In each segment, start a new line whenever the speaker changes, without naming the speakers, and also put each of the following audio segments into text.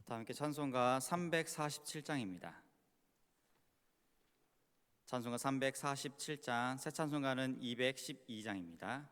다 함께 찬송가 347장입니다. 찬송가 347장, 새 찬송가는 212장입니다.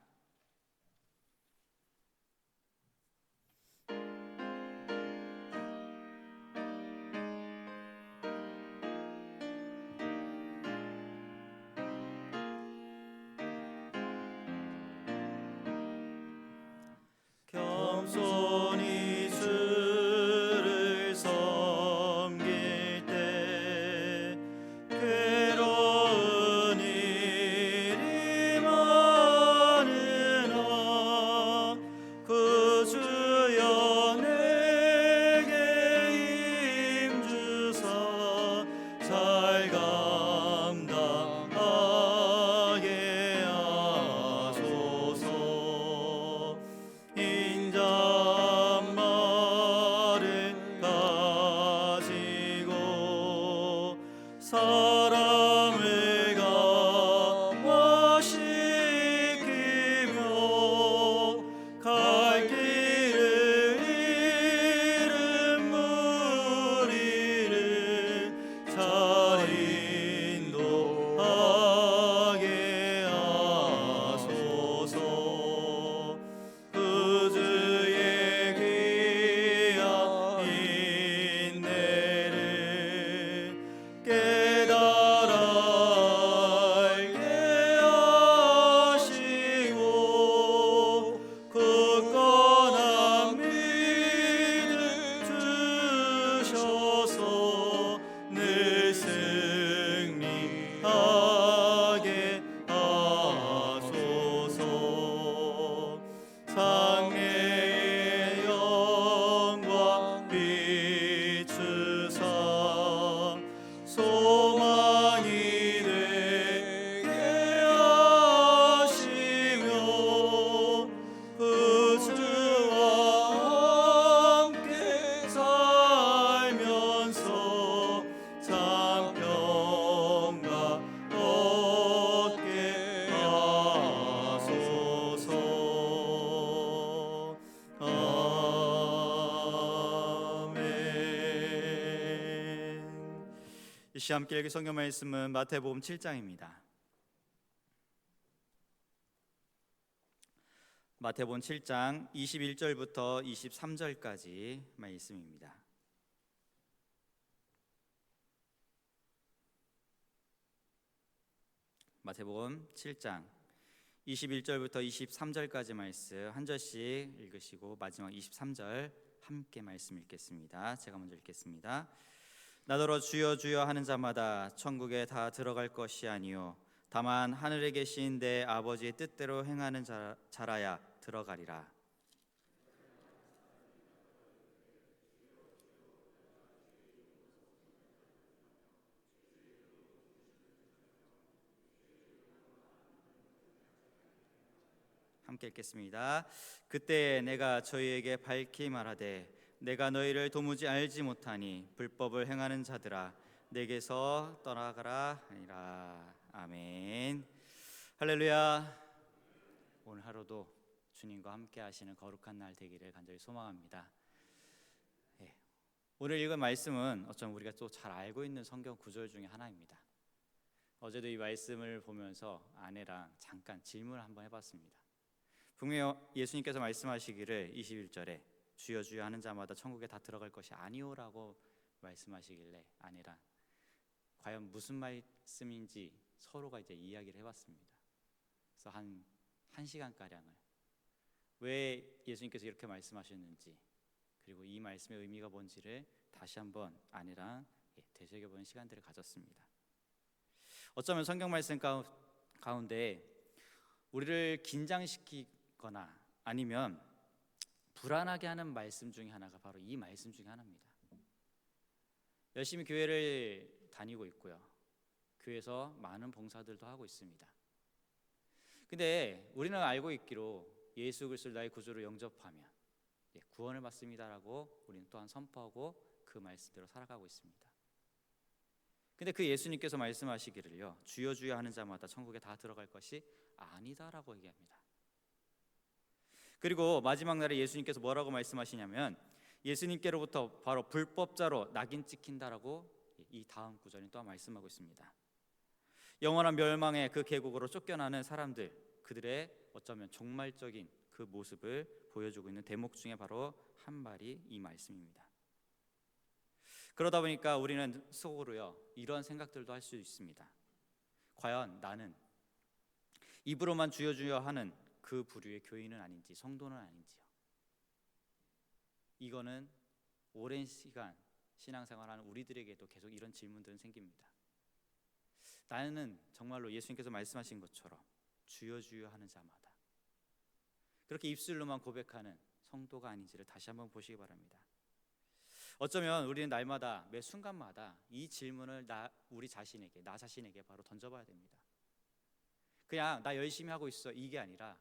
겸손히 주를 섬길 때 괴로운 일이 많으나 구주여 내게 힘주사 잘 감당하게 하소서. 인자말을 가지고 사람을 감화시키며 갈 길을 잃은 무리를 잘 인도하게 하소서. 그주의 귀한 인내를 깨달아 알게 하시고 굳건한 믿음 주셔서 늘 승리하게 하소서. 장래의 영광 비추사 소망이 되게 하시며 구주와 함께 살면서 참 평강 얻게 하소서. 아멘. 이 시간 함께 읽을 성경 말씀은 마태복음 7장입니다. 마태복음 7장 21절부터 23절까지 말씀입니다. 마태복음 7장 21절부터 23절까지 말씀 한 절씩 읽으시고 마지막 23절 함께 말씀 읽겠습니다. 제가 먼저 읽겠습니다. 나더러 주여 주여 하는 자마다 천국에 다 들어갈 것이 아니요 다만 하늘에 계신 내 아버지의 뜻대로 행하는 자라야 들어가리라. 함께 읽겠습니다. 그때 내가 저희에게 밝히 말하되 내가 너희를 도무지 알지 못하니 불법을 행하는 자들아 내게서 떠나가라 하니라. 아멘. 할렐루야. 오늘 하루도 주님과 함께 하시는 거룩한 날 되기를 간절히 소망합니다. 오늘 읽은 말씀은 어쩜 우리가 또 잘 알고 있는 성경 구절 중에 하나입니다. 어제도 이 말씀을 보면서 아내랑 잠깐 질문을 한번 해봤습니다. 분명히 예수님께서 말씀하시기를 21절에 주여 주여 하는 자마다 천국에 다 들어갈 것이 아니오라고 말씀하시길래 아내랑 과연 무슨 말씀인지 서로가 이제 이야기를 해봤습니다. 그래서 한 시간가량을 왜 예수님께서 이렇게 말씀하셨는지 그리고 이 말씀의 의미가 뭔지를 다시 한번 아내랑 되새겨보는 시간들을 가졌습니다. 어쩌면 성경 말씀 가운데 우리를 긴장시키거나 아니면 불안하게 하는 말씀 중에 하나가 바로 이 말씀 중에 하나입니다. 열심히 교회를 다니고 있고요. 교회에서 많은 봉사들도 하고 있습니다. 근데 우리는 알고 있기로 예수 그리스도를 나의 구주로 영접하면 구원을 받습니다라고 우리는 또한 선포하고 그 말씀대로 살아가고 있습니다. 근데 그 예수님께서 말씀하시기를요, 주여 주여 하는 자마다 천국에 다 들어갈 것이 아니다라고 얘기합니다. 그리고 마지막 날에 예수님께서 뭐라고 말씀하시냐면 예수님께로부터 바로 불법자로 낙인 찍힌다라고 이 다음 구절이 또 말씀하고 있습니다. 영원한 멸망의 그 계곡으로 쫓겨나는 사람들, 그들의 어쩌면 종말적인 그 모습을 보여주고 있는 대목 중에 바로 한 말이 이 말씀입니다. 그러다 보니까 우리는 속으로요 이런 생각들도 할 수 있습니다. 과연 나는 입으로만 주여 주여 하는 그 부류의 교인은 아닌지, 성도는 아닌지요. 이거는 오랜 시간 신앙생활하는 우리들에게도 계속 이런 질문들은 생깁니다. 나는 정말로 예수님께서 말씀하신 것처럼 주여 주여 하는 자마다 그렇게 입술로만 고백하는 성도가 아닌지를 다시 한번 보시기 바랍니다. 어쩌면 우리는 날마다 매 순간마다 이 질문을 우리 자신에게, 나 자신에게 바로 던져봐야 됩니다. 그냥 나 열심히 하고 있어 이게 아니라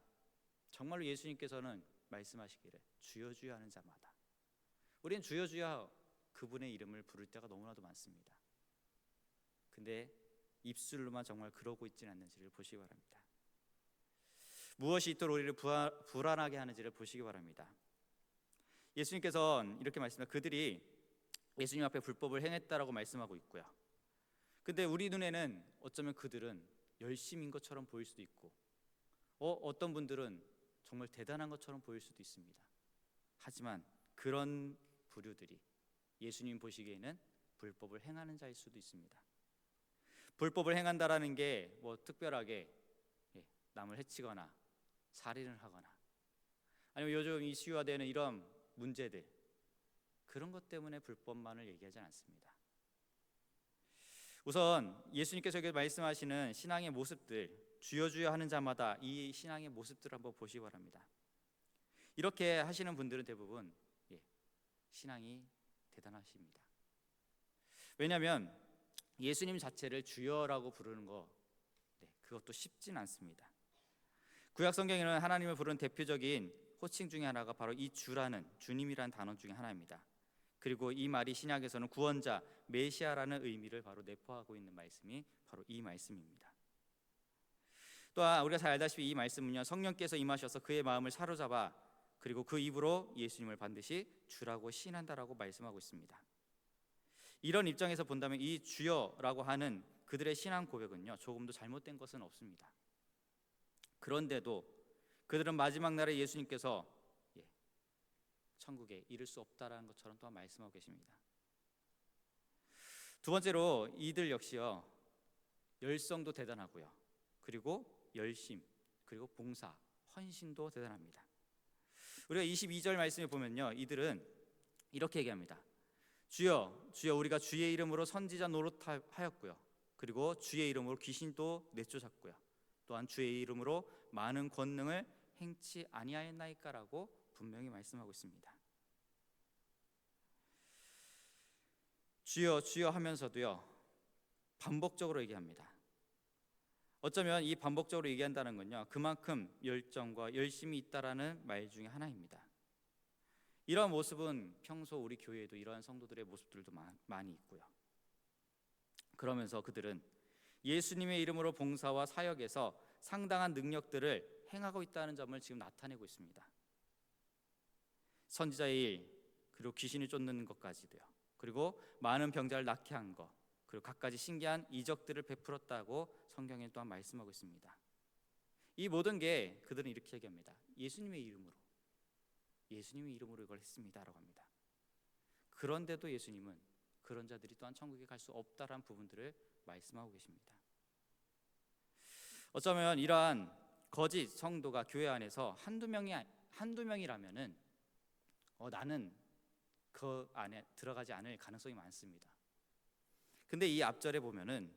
정말로 예수님께서는 말씀하시기를 주여 주여 하는 자마다, 우리는 주여 주여 그분의 이름을 부를 때가 너무나도 많습니다. 근데 입술로만 정말 그러고 있지는 않는지를 보시기 바랍니다. 무엇이 이토록 우리를 불안하게 하는지를 보시기 바랍니다. 예수님께서는 이렇게 말씀합니다. 그들이 예수님 앞에 불법을 행했다라고 말씀하고 있고요. 근데 우리 눈에는 어쩌면 그들은 열심인 것처럼 보일 수도 있고 어떤 분들은 정말 대단한 것처럼 보일 수도 있습니다. 하지만 그런 부류들이 예수님 보시기에는 불법을 행하는 자일 수도 있습니다. 불법을 행한다라는 게 뭐 특별하게 남을 해치거나 살인을 하거나 아니면 요즘 이슈화되는 이런 문제들, 그런 것 때문에 불법만을 얘기하지 않습니다. 우선 예수님께서 여기 말씀하시는 신앙의 모습들, 주여 주여 하는 자마다 이 신앙의 모습들을 한번 보시기 바랍니다. 이렇게 하시는 분들은 대부분 신앙이 대단하십니다. 왜냐하면 예수님 자체를 주여라고 부르는 거 그것도 쉽진 않습니다. 구약 성경에는 하나님을 부르는 대표적인 호칭 중에 하나가 바로 이 주라는, 주님이라는 단어 중에 하나입니다. 그리고 이 말이 신약에서는 구원자, 메시아라는 의미를 바로 내포하고 있는 말씀이 바로 이 말씀입니다. 또한 우리가 잘 알다시피 이 말씀은요 성령께서 임하셔서 그의 마음을 사로잡아 그리고 그 입으로 예수님을 반드시 주라고 시인한다라고 말씀하고 있습니다. 이런 입장에서 본다면 이 주여라고 하는 그들의 신앙 고백은요 조금도 잘못된 것은 없습니다. 그런데도 그들은 마지막 날에 예수님께서 천국에 이를 수 없다라는 것처럼 또한 말씀하고 계십니다. 두 번째로 이들 역시요 열성도 대단하고요, 그리고 열심, 그리고 봉사, 헌신도 대단합니다. 우리가 22절 말씀에 보면요 이들은 이렇게 얘기합니다. 주여 주여 우리가 주의 이름으로 선지자 노릇하였고요, 그리고 주의 이름으로 귀신도 내쫓았고요, 또한 주의 이름으로 많은 권능을 행치 아니하였나이까라고 분명히 말씀하고 있습니다. 주여 주여 하면서도요 반복적으로 얘기합니다. 어쩌면 이 반복적으로 얘기한다는 건요 그만큼 열정과 열심이 있다라는 말 중에 하나입니다. 이러한 모습은 평소 우리 교회에도 이러한 성도들의 모습들도 많이 있고요. 그러면서 그들은 예수님의 이름으로 봉사와 사역에서 상당한 능력들을 행하고 있다는 점을 지금 나타내고 있습니다. 선지자의 일, 그리고 귀신을 쫓는 것까지도요, 그리고 많은 병자를 낫게 한 것, 그리고 갖가지 신기한 이적들을 베풀었다고 성경에 또한 말씀하고 있습니다. 이 모든 게 그들은 이렇게 얘기합니다. 예수님의 이름으로 이걸 했습니다라고 합니다. 그런데도 예수님은 그런 자들이 또한 천국에 갈 수 없다라는 부분들을 말씀하고 계십니다. 어쩌면 이러한 거짓 성도가 교회 안에서 한두 명이라면은 나는 그 안에 들어가지 않을 가능성이 많습니다. 근데 이 앞절에 보면은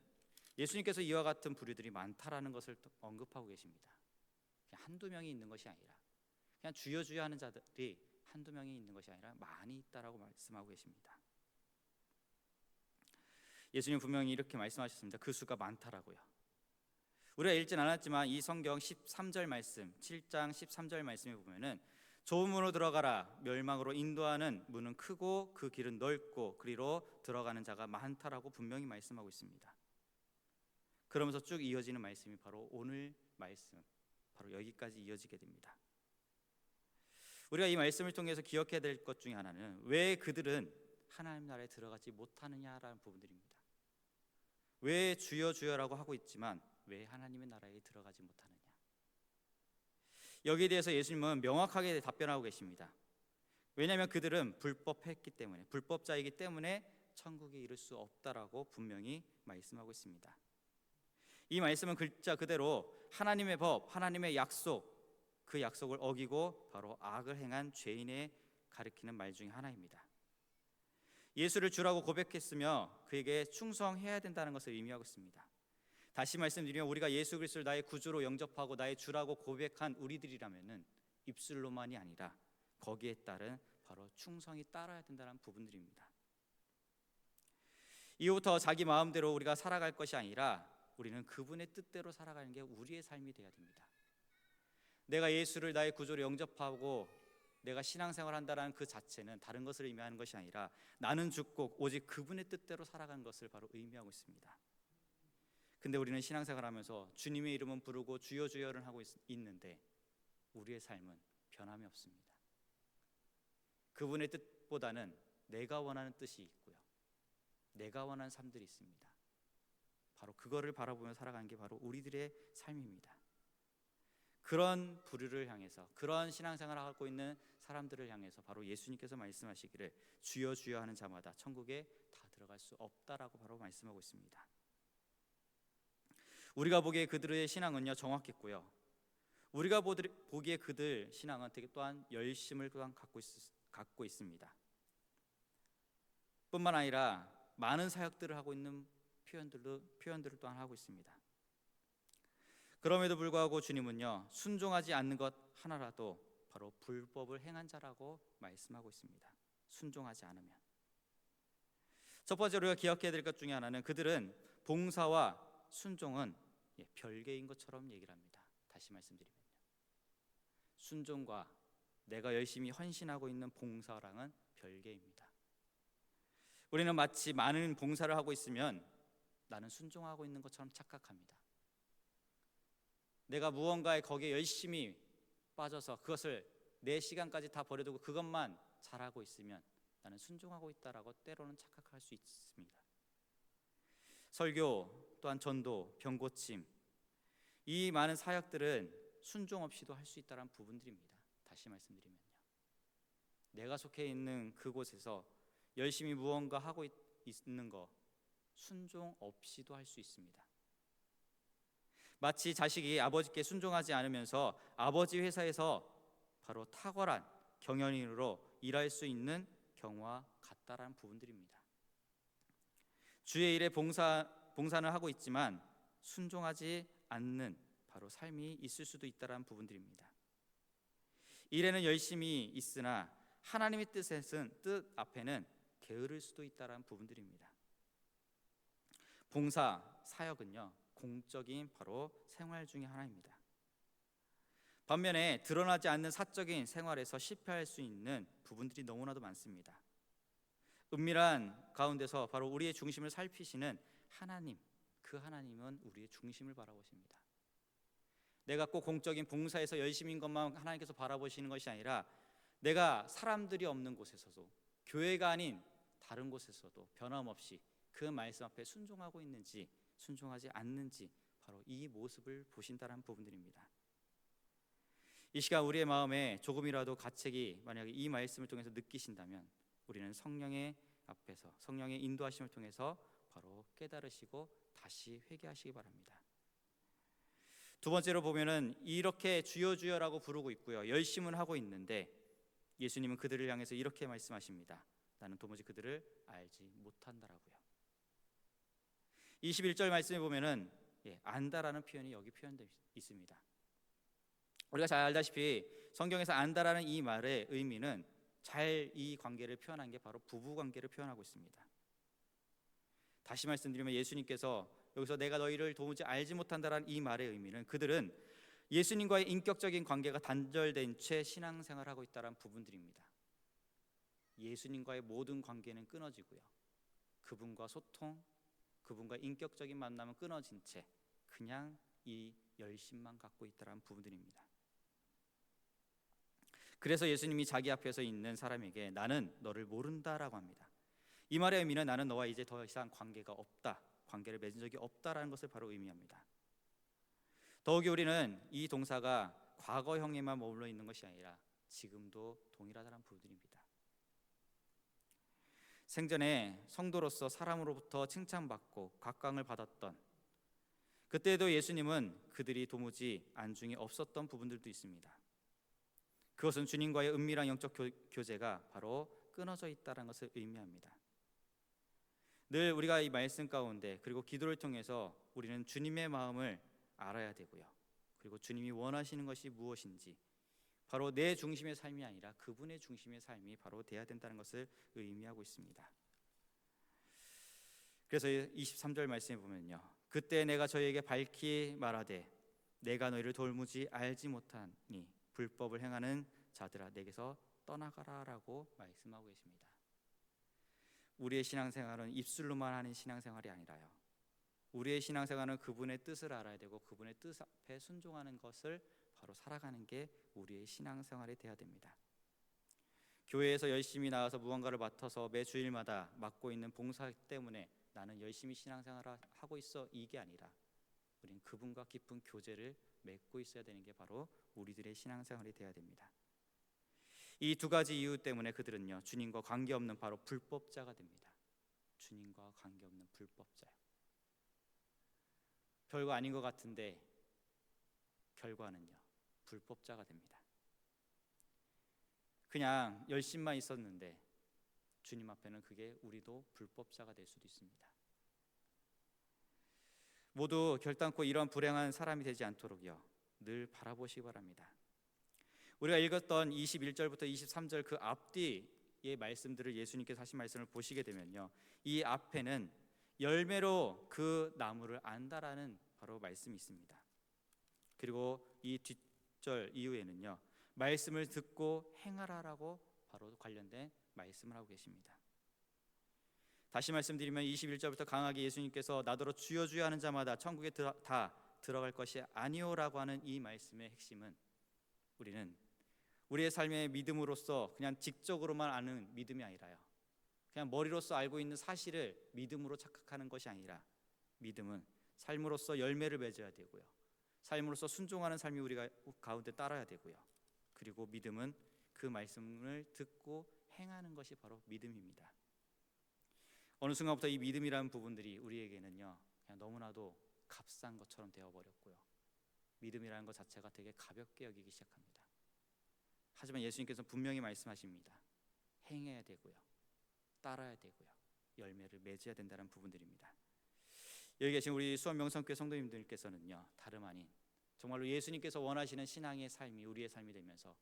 예수님께서 이와 같은 부류들이 많다라는 것을 언급하고 계십니다. 그냥 한두 명이 있는 것이 아니라 그냥 주여 주여 하는 자들이 한두 명이 있는 것이 아니라 많이 있다라고 말씀하고 계십니다. 예수님 분명히 이렇게 말씀하셨습니다. 그 수가 많다라고요. 우리가 읽진 않았지만 이 성경 13절 말씀, 7장 13절 말씀에 보면은 좁은 문으로 들어가라, 멸망으로 인도하는 문은 크고 그 길은 넓고 그리로 들어가는 자가 많다라고 분명히 말씀하고 있습니다. 그러면서 쭉 이어지는 말씀이 바로 오늘 말씀, 바로 여기까지 이어지게 됩니다. 우리가 이 말씀을 통해서 기억해야 될 것 중에 하나는 왜 그들은 하나님 나라에 들어가지 못하느냐라는 부분들입니다. 왜 주여 주여라고 하고 있지만 왜 하나님의 나라에 들어가지 못하느냐. 여기에 대해서 예수님은 명확하게 답변하고 계십니다. 왜냐하면 그들은 불법했기 때문에, 불법자이기 때문에 천국에 이를 수 없다라고 분명히 말씀하고 있습니다. 이 말씀은 글자 그대로 하나님의 법, 하나님의 약속, 그 약속을 어기고 바로 악을 행한 죄인에 가리키는 말 중에 하나입니다. 예수를 주라고 고백했으며 그에게 충성해야 된다는 것을 의미하고 있습니다. 다시 말씀드리면 우리가 예수 그리스도를 나의 구주로 영접하고 나의 주라고 고백한 우리들이라면은 입술로만이 아니라 거기에 따른 바로 충성이 따라야 된다는 부분들입니다. 이후부터 자기 마음대로 우리가 살아갈 것이 아니라 우리는 그분의 뜻대로 살아가는 게 우리의 삶이 되어야 됩니다. 내가 예수를 나의 구주로 영접하고 내가 신앙생활한다는 그 자체는 다른 것을 의미하는 것이 아니라 나는 죽고 오직 그분의 뜻대로 살아가는 것을 바로 의미하고 있습니다. 근데 우리는 신앙생활하면서 주님의 이름은 부르고 주여 주여를 하고 있는데 우리의 삶은 변함이 없습니다. 그분의 뜻보다는 내가 원하는 뜻이 있고요, 내가 원하는 삶들이 있습니다. 바로 그거를 바라보며 살아가는 게 바로 우리들의 삶입니다. 그런 부류를 향해서, 그런 신앙생활을 하고 있는 사람들을 향해서 바로 예수님께서 말씀하시기를 주여 주여 하는 자마다 천국에 다 들어갈 수 없다라고 바로 말씀하고 있습니다. 우리가 보기에 그들의 신앙은요 정확했고요, 우리가 보기에 그들 신앙은 되게 또한 열심을 또한 갖고 있습니다. 뿐만 아니라 많은 사역들을 하고 있는 표현들을 또한 하고 있습니다. 그럼에도 불구하고 주님은요 순종하지 않는 것 하나라도 바로 불법을 행한 자라고 말씀하고 있습니다. 순종하지 않으면. 첫 번째로 우리가 기억해야 될 것 중에 하나는 그들은 봉사와 순종은 별개인 것처럼 얘기를 합니다. 다시 말씀드리면요, 순종과 내가 열심히 헌신하고 있는 봉사랑은 별개입니다. 우리는 마치 많은 봉사를 하고 있으면 나는 순종하고 있는 것처럼 착각합니다. 내가 무언가에 거기에 열심히 빠져서 그것을 내 시간까지 다 버려두고 그것만 잘하고 있으면 나는 순종하고 있다라고 때로는 착각할 수 있습니다. 설교, 또한 전도, 병고침, 이 많은 사역들은 순종 없이도 할 수 있다는 부분들입니다. 다시 말씀드리면요, 내가 속해 있는 그곳에서 열심히 무언가 하고 있는 거 순종 없이도 할 수 있습니다. 마치 자식이 아버지께 순종하지 않으면서 아버지 회사에서 바로 탁월한 경영인으로 일할 수 있는 경우와 같다라는 부분들입니다. 주의 일에 봉사는 하고 있지만 순종하지 않는 바로 삶이 있을 수도 있다라는 부분들입니다. 일에는 열심히 있으나 하나님의 뜻 앞에는 게으를 수도 있다라는 부분들입니다. 봉사, 사역은요 공적인 바로 생활 중에 하나입니다. 반면에 드러나지 않는 사적인 생활에서 실패할 수 있는 부분들이 너무나도 많습니다. 은밀한 가운데서 바로 우리의 중심을 살피시는 하나님, 그 하나님은 우리의 중심을 바라보십니다. 내가 꼭 공적인 봉사에서 열심인 것만 하나님께서 바라보시는 것이 아니라 내가 사람들이 없는 곳에서도, 교회가 아닌 다른 곳에서도 변함없이 그 말씀 앞에 순종하고 있는지 순종하지 않는지 바로 이 모습을 보신다는 부분들입니다. 이 시간 우리의 마음에 조금이라도 가책이 만약에 이 말씀을 통해서 느끼신다면 우리는 성령의 앞에서 성령의 인도하심을 통해서 바로 깨달으시고 다시 회개하시기 바랍니다. 두 번째로 보면은 이렇게 주여 주여라고 부르고 있고요, 열심은 하고 있는데 예수님은 그들을 향해서 이렇게 말씀하십니다. 나는 도무지 그들을 알지 못한다라고요. 21절 말씀에 보면은 안다라는 표현이 여기 표현되어 있습니다. 우리가 잘 알다시피 성경에서 안다라는 이 말의 의미는 잘 이 관계를 표현한 게 바로 부부 관계를 표현하고 있습니다. 다시 말씀드리면 예수님께서 여기서 내가 너희를 도무지 알지 못한다라는 이 말의 의미는 그들은 예수님과의 인격적인 관계가 단절된 채 신앙생활을 하고 있다는 부분들입니다. 예수님과의 모든 관계는 끊어지고요, 그분과 소통, 그분과 인격적인 만남은 끊어진 채 그냥 이 열심만 갖고 있다는 부분들입니다. 그래서 예수님이 자기 앞에서 있는 사람에게 나는 너를 모른다라고 합니다. 이 말의 의미는 나는 너와 이제 더 이상 관계가 없다, 관계를 맺은 적이 없다라는 것을 바로 의미합니다. 더욱이 우리는 이 동사가 과거형에만 머물러 있는 것이 아니라 지금도 동일하다는 부분입니다. 생전에 성도로서 사람으로부터 칭찬받고 각광을 받았던 그때도 예수님은 그들이 도무지 안중에 없었던 부분들도 있습니다. 그것은 주님과의 은밀한 영적 교제가 바로 끊어져 있다는 것을 의미합니다. 늘 우리가 이 말씀 가운데 그리고 기도를 통해서 우리는 주님의 마음을 알아야 되고요. 그리고 주님이 원하시는 것이 무엇인지 바로 내 중심의 삶이 아니라 그분의 중심의 삶이 바로 돼야 된다는 것을 의미하고 있습니다. 그래서 23절 말씀에 보면요, 그때 내가 저희에게 밝히 말하되 내가 너희를 돌무지 알지 못하니 불법을 행하는 자들아 내게서 떠나가라 라고 말씀하고 계십니다. 우리의 신앙생활은 입술로만 하는 신앙생활이 아니라요, 우리의 신앙생활은 그분의 뜻을 알아야 되고 그분의 뜻 앞에 순종하는 것을 바로 살아가는 게 우리의 신앙생활이 돼야 됩니다. 교회에서 열심히 나와서 무언가를 맡아서 매 주일마다 맡고 있는 봉사 때문에 나는 열심히 신앙생활을 하고 있어, 이게 아니라 우리는 그분과 깊은 교제를 맺고 있어야 되는 게 바로 우리들의 신앙생활이 돼야 됩니다. 이 두 가지 이유 때문에 그들은요, 주님과 관계없는 바로 불법자가 됩니다. 주님과 관계없는 불법자요. 별거 아닌 것 같은데 결과는요, 불법자가 됩니다. 그냥 열심만 있었는데 주님 앞에는 그게 우리도 불법자가 될 수도 있습니다. 모두 결단코 이런 불행한 사람이 되지 않도록요, 늘 바라보시기 바랍니다. 우리가 읽었던 21절부터 23절 그 앞뒤의 말씀들을 예수님께서 하신 말씀을 보시게 되면요, 이 앞에는 열매로 그 나무를 안다라는 바로 말씀이 있습니다. 그리고 이 뒷절 이후에는요, 말씀을 듣고 행하라라고 바로 관련된 말씀을 하고 계십니다. 다시 말씀드리면 21절부터 강하게 예수님께서 나더러 주여 주여 하는 자마다 천국에 다 들어갈 것이 아니오라고 하는 이 말씀의 핵심은 우리는 우리의 삶의 믿음으로서 그냥 직접으로만 아는 믿음이 아니라요, 그냥 머리로서 알고 있는 사실을 믿음으로 착각하는 것이 아니라 믿음은 삶으로서 열매를 맺어야 되고요, 삶으로서 순종하는 삶이 우리가 가운데 따라야 되고요, 그리고 믿음은 그 말씀을 듣고 행하는 것이 바로 믿음입니다. 어느 순간부터 이 믿음이라는 부분들이 우리에게는요, 그냥 너무나도 값싼 것처럼 되어버렸고요, 믿음이라는 것 자체가 되게 가볍게 여기기 시작합니다. 하지만 예수님께서는 분명히 말씀하십니다. 행해야 되고요, 따라야 되고요, 열매를 맺어야 된다는 부분들입니다. 여기 계신 우리 수원명성교회 성도님들께서는요, 다름 아닌 정말로 예수님께서 원하시는 신앙의 삶이 우리의 삶이 되면서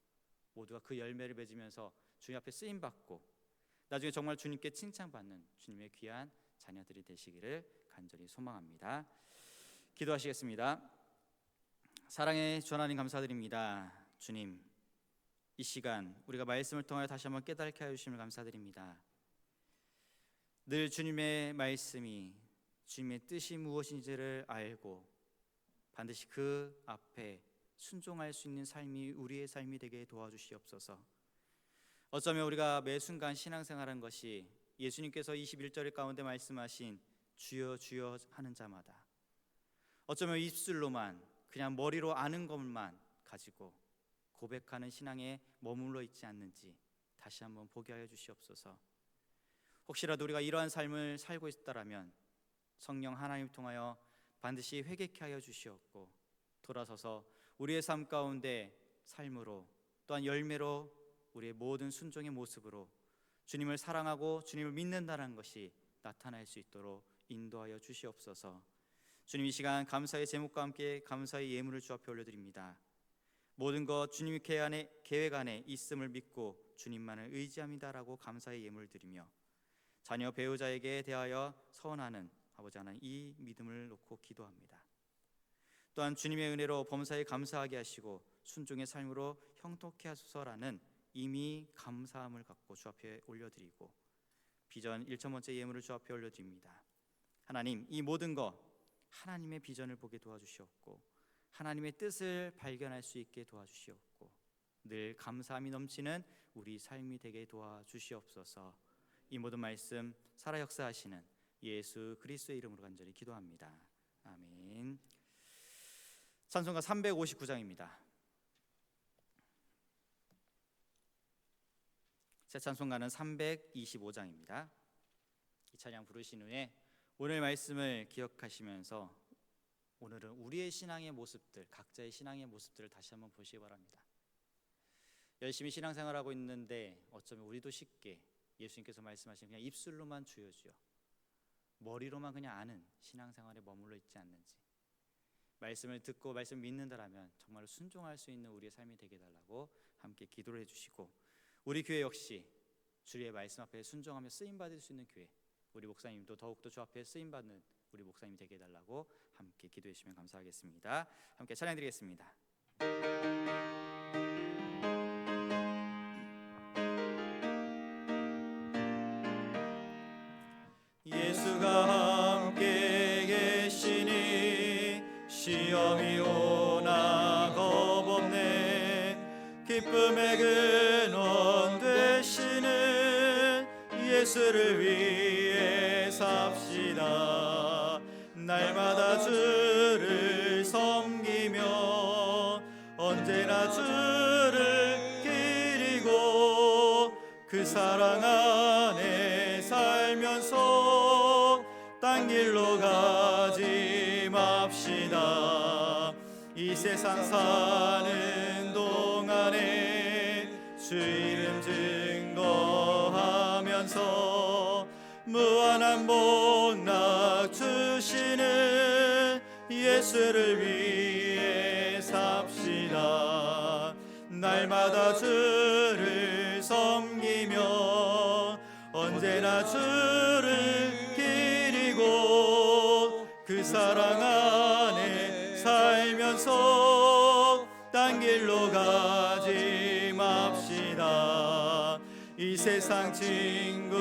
모두가 그 열매를 맺으면서 주님 앞에 쓰임받고 나중에 정말 주님께 칭찬받는 주님의 귀한 자녀들이 되시기를 간절히 소망합니다. 기도하시겠습니다. 사랑의 주 하나님 감사드립니다. 주님, 이 시간 우리가 말씀을 통하여 다시 한번 깨닫게 하여 주심을 감사드립니다. 늘 주님의 말씀이 주님의 뜻이 무엇인지를 알고 반드시 그 앞에 순종할 수 있는 삶이 우리의 삶이 되게 도와주시옵소서. 어쩌면 우리가 매 순간 신앙생활한 것이 예수님께서 21절 가운데 말씀하신 주여 주여 하는 자마다 어쩌면 입술로만 그냥 머리로 아는 것만 가지고 고백하는 신앙에 머물러 있지 않는지 다시 한번 보게 하여 주시옵소서. 혹시라도 우리가 이러한 삶을 살고 있다라면 성령 하나님 통하여 반드시 회개케 하여 주시옵고 돌아서서 우리의 삶 가운데 삶으로 또한 열매로 우리의 모든 순종의 모습으로 주님을 사랑하고 주님을 믿는다는 것이 나타날 수 있도록 인도하여 주시옵소서. 주님, 이 시간 감사의 제목과 함께 감사의 예물을 주 앞에 올려드립니다. 모든 것 주님의 계획 안에 있음을 믿고 주님만을 의지합니다라고 감사의 예물을 드리며 자녀 배우자에게 대하여 서원하는 아버지 하나님 이 믿음을 놓고 기도합니다. 또한 주님의 은혜로 범사에 감사하게 하시고 순종의 삶으로 형통케 하소서라는 이미 감사함을 갖고 주 앞에 올려드리고 비전 1,000번째 예물을 주 앞에 올려드립니다. 하나님, 이 모든 것 하나님의 비전을 보게 도와주시옵고 하나님의 뜻을 발견할 수 있게 도와주시옵고 늘 감사함이 넘치는 우리 삶이 되게 도와주시옵소서. 이 모든 말씀 살아 역사하시는 예수 그리스도의 이름으로 간절히 기도합니다. 아멘. 찬송가 359장입니다. 새 찬송가는 325장입니다. 이 찬양 부르신 후에 오늘 말씀을 기억하시면서 오늘은 우리의 신앙의 모습들, 각자의 신앙의 모습들을 다시 한번 보시기 바랍니다. 열심히 신앙생활하고 있는데 어쩌면 우리도 쉽게 예수님께서 말씀하신 그냥 입술로만 주여 주여, 머리로만 그냥 아는 신앙생활에 머물러 있지 않는지, 말씀을 듣고 말씀 믿는다라면 정말로 순종할 수 있는 우리의 삶이 되게 해달라고 함께 기도를 해주시고, 우리 교회 역시 주의 말씀 앞에 순종하며 쓰임받을 수 있는 교회, 우리 목사님도 더욱더 주 앞에 쓰임받는 우리 목사님이 되게 해달라고 함께 기도해 주시면 감사하겠습니다. 함께 찬양 드리겠습니다. 예수가 함께 계시니 시험이 오나 겁없네. 기쁨의 근원 되시는 예수를 위해 삽시다. 날마다 주를 섬기며 언제나 주를 기리고 그 사랑 안에 살면서 딴 길로 가지 맙시다. 이 세상 사는 동안에 주 이름 증거하면서 무한한 복락 주시는 예수를 위해 삽시다. 날마다 주를 섬기며 언제나 주를 기리고 그 사랑 안에 살면서 딴 길로 가지 맙시다. 이 세상 친구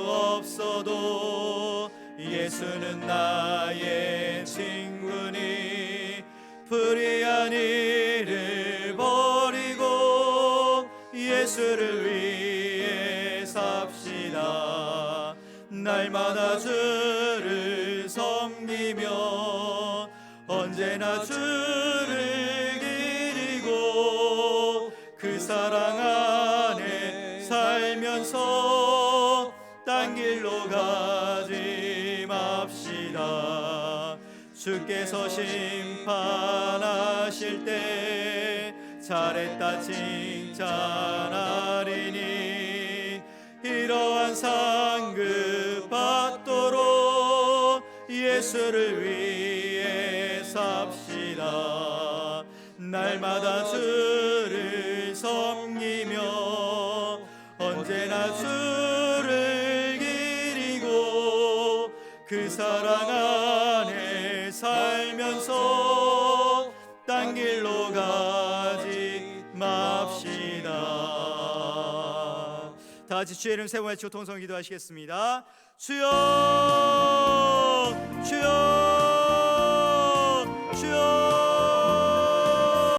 없어도 예수는 나의 친구니 불의한 일을 버리고 예수를 위해 삽시다. 날마다 주를 섬기며 언제나 주를 기리고 그 사랑 안에 살면서 딴 길로 가지 맙시다. 주께서 심판하실 때 잘했다 칭찬하리니 이러한 상급 받도록 예수를 위해 삽시다. 날마다 주를 섬기며 언제나 주를 기리고 그 사랑 안에 살면서 딴 길로 가지 맙시다. 다 같이 주의 이름 세 번 외치고 통성 기도하시겠습니다. 주여 주여 주여